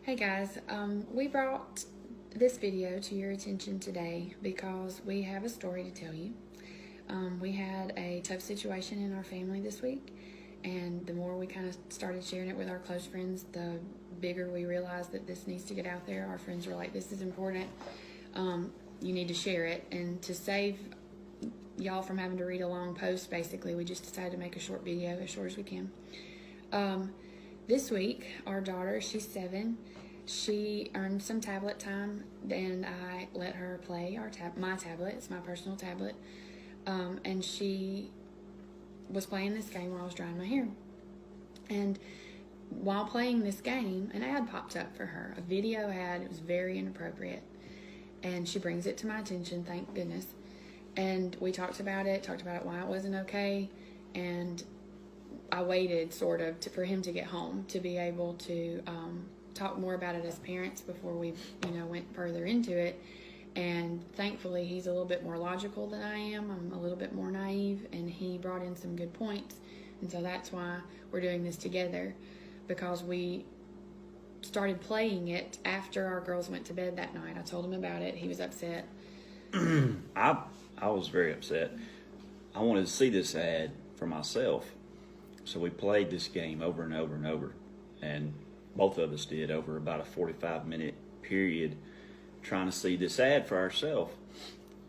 Hey guys, we brought this video to your attention today because we have a story to tell you. We had a tough situation in our family this week, and the more we kind of started sharing it with our close friends, the bigger we realized that this needs to get out there. Our friends were like, this is important, you need to share it. And to save y'all from having to read a long post, basically, we just decided to make a short video, as short as we can. This week, our daughter, she's 7, she earned some tablet time, and I let her play my tablet. It's my personal tablet. And she was playing this game while I was drying my hair. And while playing this game, an ad popped up for her, a video ad. It was very inappropriate. And she brings it to my attention, thank goodness. And we talked about it, why it wasn't okay, and I waited sort of for him to get home to be able to talk more about it as parents before we went further into it. And thankfully he's a little bit more logical than I am. I'm a little bit more naive, and he brought in some good points. And so that's why we're doing this together, because we started playing it after our girls went to bed that night. I told him about it. He was upset. I was very upset. I wanted to see this ad for myself. So we played this game over and over and over, and both of us did over about a 45-minute period trying to see this ad for ourselves,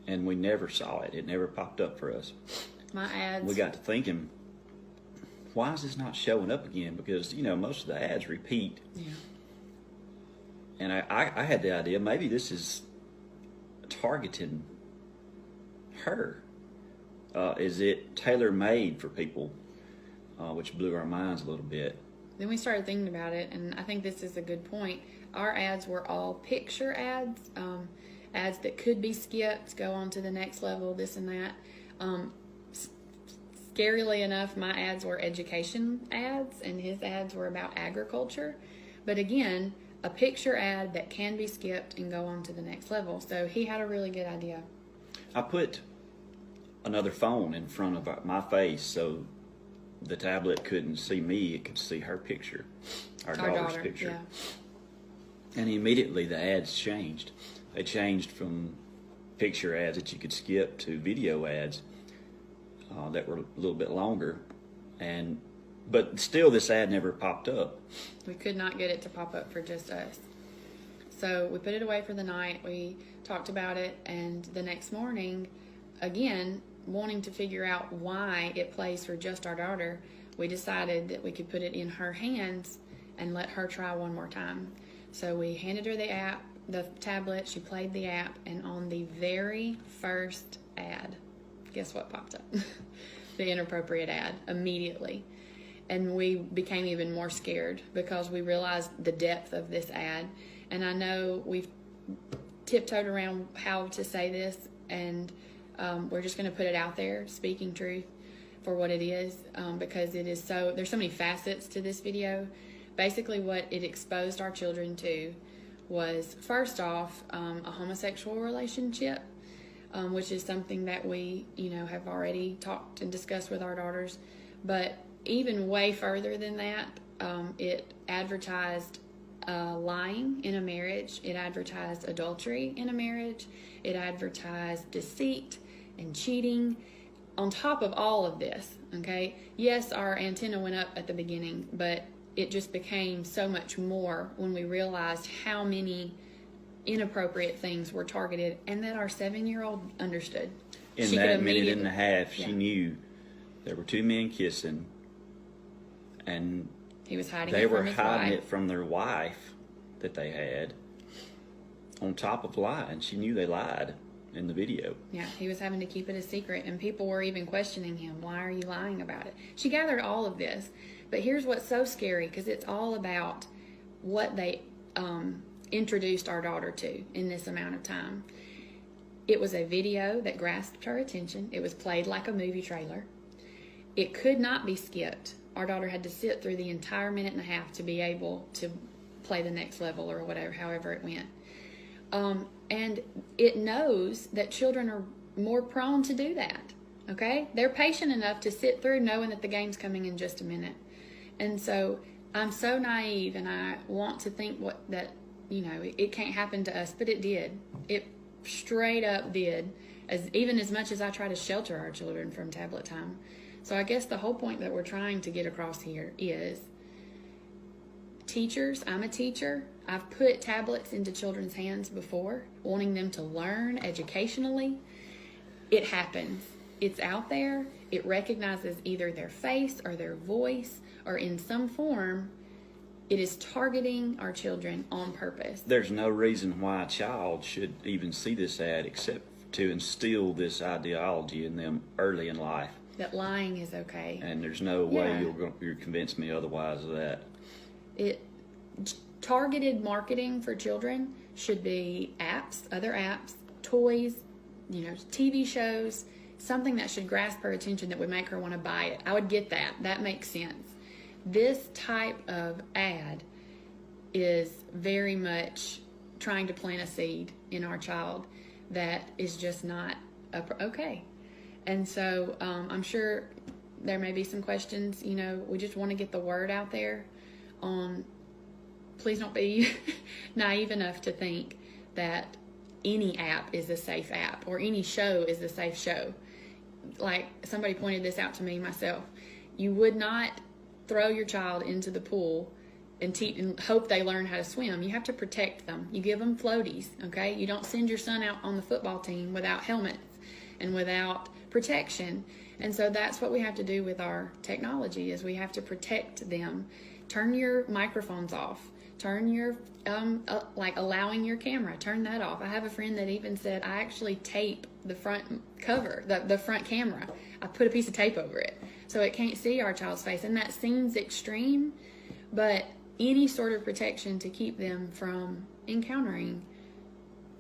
and we never saw it. It never popped up for us. My ads. We got to thinking, why is this not showing up again? Because, most of the ads repeat. Yeah. And I had the idea, maybe this is targeting her. Is it tailor-made for people? Which blew our minds a little bit. Then we started thinking about it, and I think this is a good point. Our ads were all picture ads, ads that could be skipped, go on to the next level, this and that. Scarily enough, my ads were education ads, and his ads were about agriculture. But again, a picture ad that can be skipped and go on to the next level. So he had a really good idea. I put another phone in front of my face so the tablet couldn't see me, it could see her picture, our daughter's picture. Yeah. And immediately the ads changed. They changed from picture ads that you could skip to video ads that were a little bit longer. But still this ad never popped up. We could not get it to pop up for just us. So we put it away for the night. We talked about it, and the next morning, again, wanting to figure out why it plays for just our daughter, we decided that we could put it in her hands and let her try one more time. So we handed her the app, the tablet, she played the app, and on the very first ad, guess what popped up? The inappropriate ad, immediately. And we became even more scared because we realized the depth of this ad. And I know we've tiptoed around how to say this, and we're just going to put it out there, speaking truth for what it is, because it is there's so many facets to this video. Basically what it exposed our children to was, first off, a homosexual relationship, which is something that we have already talked and discussed with our daughters. But even way further than that, it advertised lying in a marriage. It advertised adultery in a marriage. It advertised deceit and cheating. On top of all of this, okay, yes, our antenna went up at the beginning, but it just became so much more when we realized how many inappropriate things were targeted, and that our 7-year-old understood. In that minute and a half, she knew there were 2 men kissing, and he was hiding they were hiding it from their wife that they had, on top of lying. She knew they lied in the video. Yeah, he was having to keep it a secret, and people were even questioning him. Why are you lying about it? She gathered all of this, but here's what's so scary, because it's all about what they introduced our daughter to in this amount of time. It was a video that grasped her attention. It was played like a movie trailer. It could not be skipped. Our daughter had to sit through the entire minute and a half to be able to play the next level, or whatever, however it went. And it knows that children are more prone to do that, okay? They're patient enough to sit through knowing that the game's coming in just a minute. And so I'm so naive, and I want to think that it can't happen to us, but it did. It straight up did. Even as much as I try to shelter our children from tablet time. So I guess the whole point that we're trying to get across here is, teachers, I'm a teacher. I've put tablets into children's hands before, wanting them to learn educationally. It happens. It's out there. It recognizes either their face or their voice, or in some form, it is targeting our children on purpose. There's no reason why a child should even see this ad except to instill this ideology in them early in life. That lying is okay. And there's no way you'll convince me otherwise of that. Targeted marketing for children should be apps, other apps, toys, TV shows, something that should grasp her attention that would make her want to buy it. I would get that. That makes sense. This type of ad is very much trying to plant a seed in our child that is just not okay. And so I'm sure there may be some questions. We just want to get the word out there on, please don't be naive enough to think that any app is a safe app or any show is a safe show. Like somebody pointed this out to me myself. You would not throw your child into the pool and hope they learn how to swim. You have to protect them. You give them floaties, okay? You don't send your son out on the football team without helmets and without protection. And so that's what we have to do with our technology, is we have to protect them. Turn your microphones off. Turn your, allowing your camera, turn that off. I have a friend that even said, I actually tape the front cover, the front camera. I put a piece of tape over it so it can't see our child's face. And that seems extreme, but any sort of protection to keep them from encountering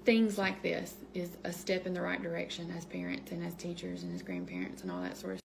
things like this is a step in the right direction as parents and as teachers and as grandparents and all that sort of stuff.